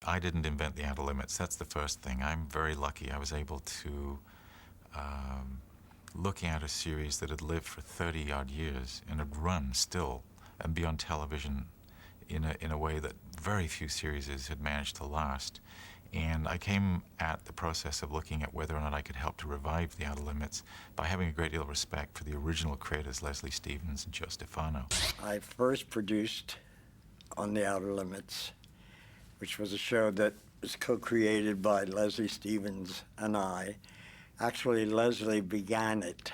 I didn't invent the outer limits. That's the first thing. I'm very lucky. I was able to look at a series that had lived for 30-odd years and had run still and be on television in a way that very few series had managed to last. And I came at the process of looking at whether or not I could help to revive the outer limits by having a great deal of respect for the original creators, Leslie Stevens and Joe Stefano. I first produced On the Outer Limits, which was a show that was co-created by Leslie Stevens and I. Actually, Leslie began it,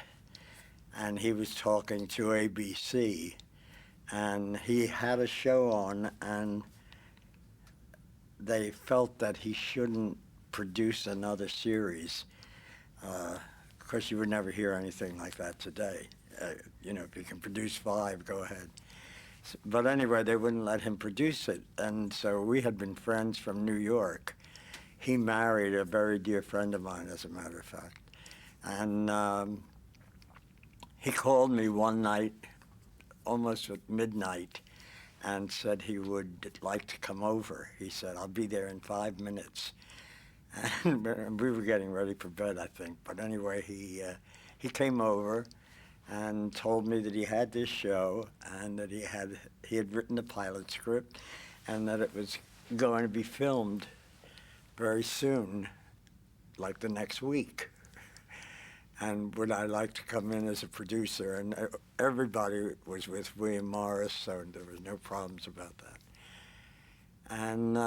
and he was talking to ABC, and he had a show on, and they felt that he shouldn't produce another series. Of course, you would never hear anything like that today. If you can produce 5, go ahead. But anyway, they wouldn't let him produce it, and so we had been friends from New York. He married a very dear friend of mine, as a matter of fact. And he called me one night, almost at midnight, and said he would like to come over. He said, "I'll be there in 5 minutes." And we were getting ready for bed, I think. But anyway, he came over and told me that he had this show and that he had written a pilot script and that it was going to be filmed very soon, like the next week. And would I like to come in as a producer? And everybody was with William Morris, so there was no problems about that. And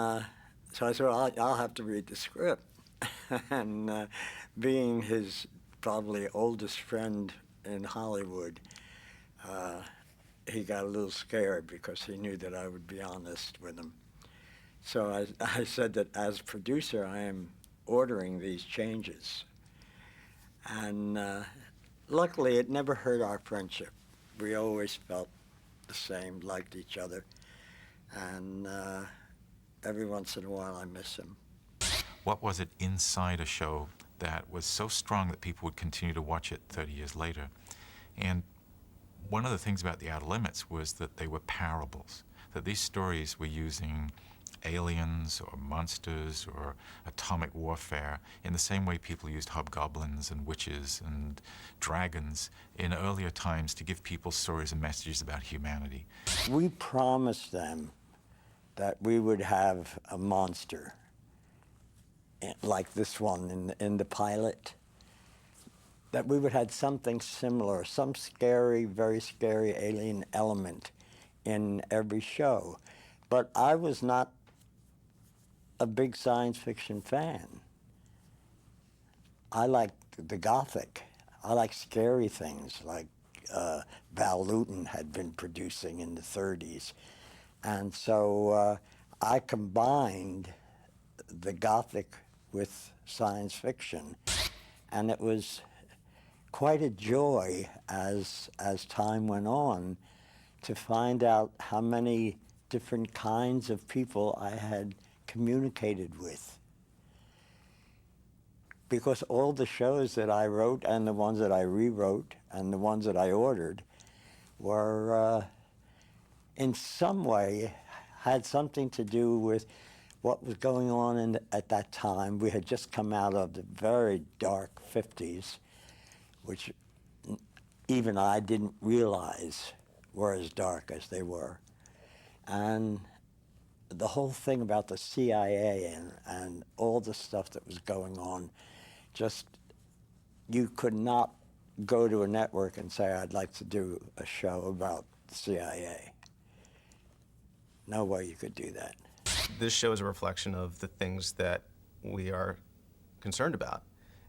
so I said, well, I'll have to read the script. And being his probably oldest friend in Hollywood, he got a little scared because he knew that I would be honest with him. So I said that as producer, I am ordering these changes. And luckily, it never hurt our friendship. We always felt the same, liked each other. And every once in a while, I miss him. What was it inside a show that was so strong that people would continue to watch it 30 years later? And one of the things about The Outer Limits was that they were parables, that these stories were using aliens or monsters or atomic warfare in the same way people used hobgoblins and witches and dragons in earlier times to give people stories and messages about humanity. We promised them that we would have a monster like this one in the pilot, that we would have something similar, some scary, very scary alien element in every show. But I was not a big science fiction fan. I liked the Gothic. I like scary things like Val Lewton had been producing in the 30s. And so I combined the Gothic with science fiction. And it was quite a joy as time went on to find out how many different kinds of people I had communicated with. Because all the shows that I wrote and the ones that I rewrote and the ones that I ordered were in some way had something to do with what was going on at that time. We had just come out of the very dark 50s, which even I didn't realize were as dark as they were. And the whole thing about the CIA and all the stuff that was going on, just, you could not go to a network and say, I'd like to do a show about the CIA. No way you could do that. This show is a reflection of the things that we are concerned about.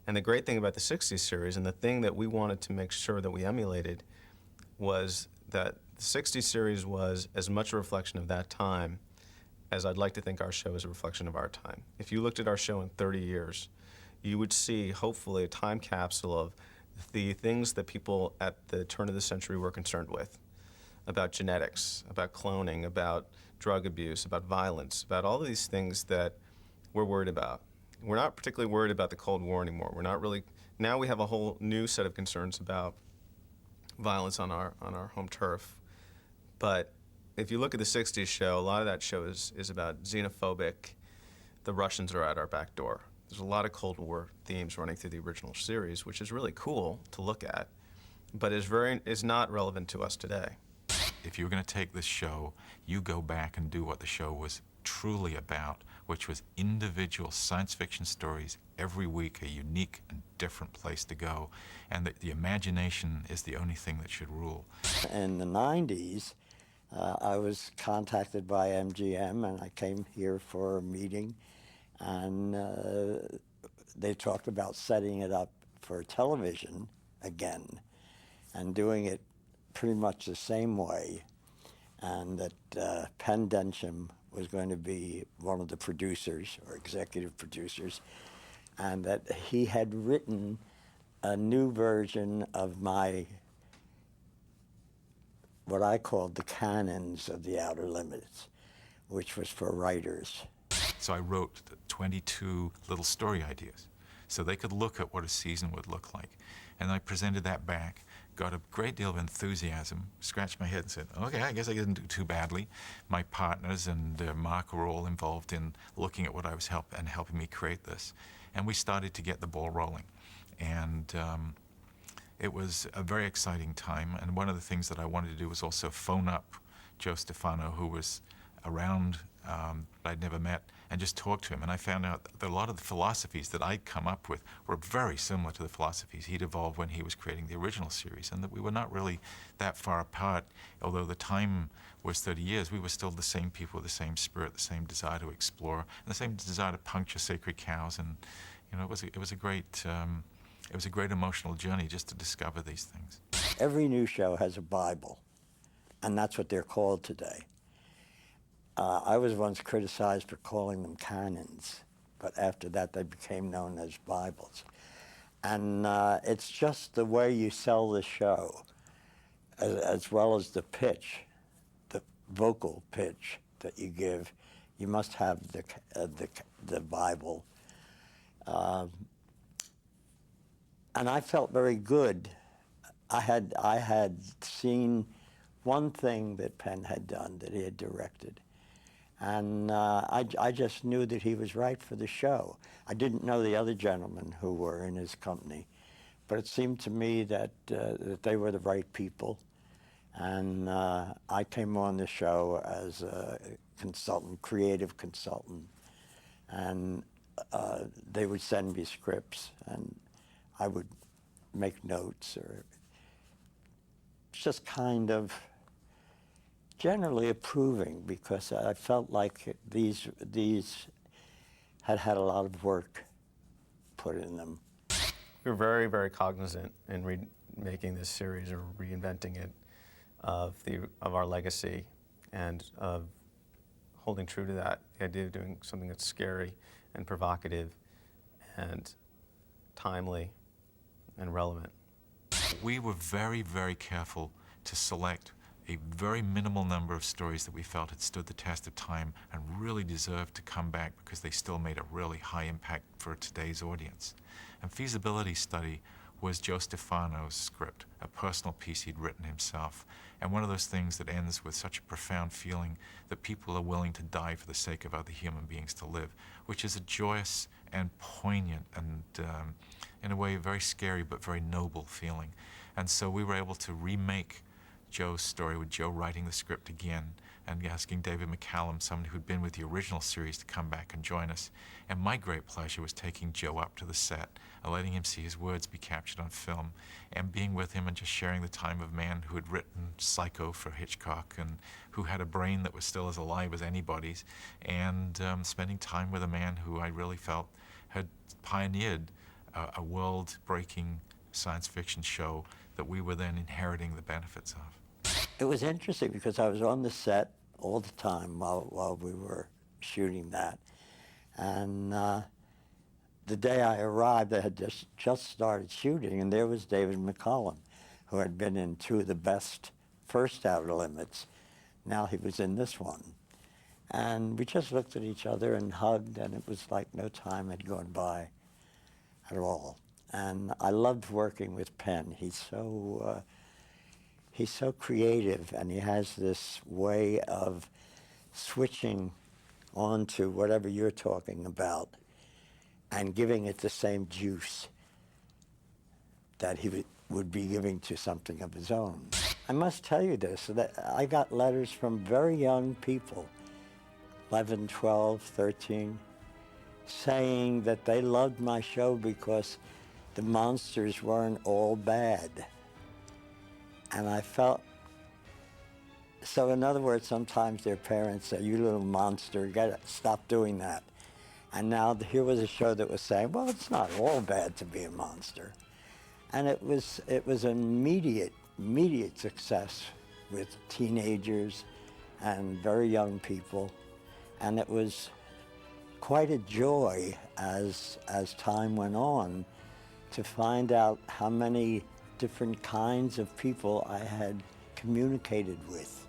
And the great thing about the 60s series, and the thing that we wanted to make sure that we emulated, was that the 60s series was as much a reflection of that time as I'd like to think our show is a reflection of our time. If you looked at our show in 30 years, you would see, hopefully, a time capsule of the things that people at the turn of the century were concerned with, about genetics, about cloning, about drug abuse, about violence, about all of these things that we're worried about. We're not particularly worried about the Cold War anymore. We're not really, now we have a whole new set of concerns about violence on our home turf. But if you look at the 60s show, a lot of that show is about xenophobic, the Russians are at our back door. There's a lot of Cold War themes running through the original series, which is really cool to look at, but is not relevant to us today. If you were going to take this show, you go back and do what the show was truly about, which was individual science fiction stories, every week a unique and different place to go, and that the imagination is the only thing that should rule. In the 90s, I was contacted by MGM, and I came here for a meeting, and they talked about setting it up for television again and doing it pretty much the same way, and that Penn Densham was going to be one of the producers or executive producers, and that he had written a new version of what I called the canons of the Outer Limits, which was for writers. So I wrote 22 little story ideas so they could look at what a season would look like. And I presented that back, got a great deal of enthusiasm, scratched my head and said, okay, I guess I didn't do too badly. My partners and Mark were all involved in looking at what I was helping me create this. And we started to get the ball rolling. And it was a very exciting time. And one of the things that I wanted to do was also phone up Joe Stefano, who was around, but I'd never met, and just talk to him. And I found out that a lot of the philosophies that I'd come up with were very similar to the philosophies he'd evolved when he was creating the original series, and that we were not really that far apart. Although the time was 30 years, we were still the same people with the same spirit, the same desire to explore, and the same desire to puncture sacred cows. And it was a great emotional journey just to discover these things. Every new show has a Bible, and that's what they're called today. I was once criticized for calling them canons, but after that they became known as Bibles. And it's just the way you sell the show, as well as the pitch, the vocal pitch that you give. You must have the Bible. And I felt very good. I had seen one thing that Penn had done, that he had directed. And I just knew that he was right for the show. I didn't know the other gentlemen who were in his company, but it seemed to me that they were the right people. And I came on the show as a consultant, creative consultant, and they would send me scripts, and I would make notes, or just kind of generally approving, because I felt like these had had a lot of work put in them. We were very, very cognizant in making this series or reinventing it of our legacy, and of holding true to that, the idea of doing something that's scary and provocative and timely and relevant. We were very, very careful to select a very minimal number of stories that we felt had stood the test of time and really deserved to come back because they still made a really high impact for today's audience. And Feasibility Study was Joe Stefano's script, a personal piece he'd written himself, and one of those things that ends with such a profound feeling that people are willing to die for the sake of other human beings to live, which is a joyous and poignant and, in a way, very scary but very noble feeling. And so we were able to remake Joe's story, with Joe writing the script again and asking David McCallum, someone who'd been with the original series, to come back and join us. And my great pleasure was taking Joe up to the set and letting him see his words be captured on film, and being with him and just sharing the time of a man who had written Psycho for Hitchcock and who had a brain that was still as alive as anybody's, and spending time with a man who I really felt had pioneered a world-breaking science fiction show that we were then inheriting the benefits of. It was interesting because I was on the set all the time while we were shooting that. And the day I arrived, they had just started shooting, and there was David McCollum, who had been in two of the best first Outer Limits. Now he was in this one. And we just looked at each other and hugged, and it was like no time had gone by at all. And I loved working with Penn. He's so creative, and he has this way of switching on to whatever you're talking about and giving it the same juice that he would be giving to something of his own. I must tell you this, that I got letters from very young people, 11, 12, 13, saying that they loved my show because the monsters weren't all bad. And I felt, so in other words, sometimes their parents say, you little monster, you gotta stop doing that. And now here was a show that was saying, well, it's not all bad to be a monster. And it was an immediate success with teenagers and very young people. And it was quite a joy as time went on to find out how many different kinds of people I had communicated with.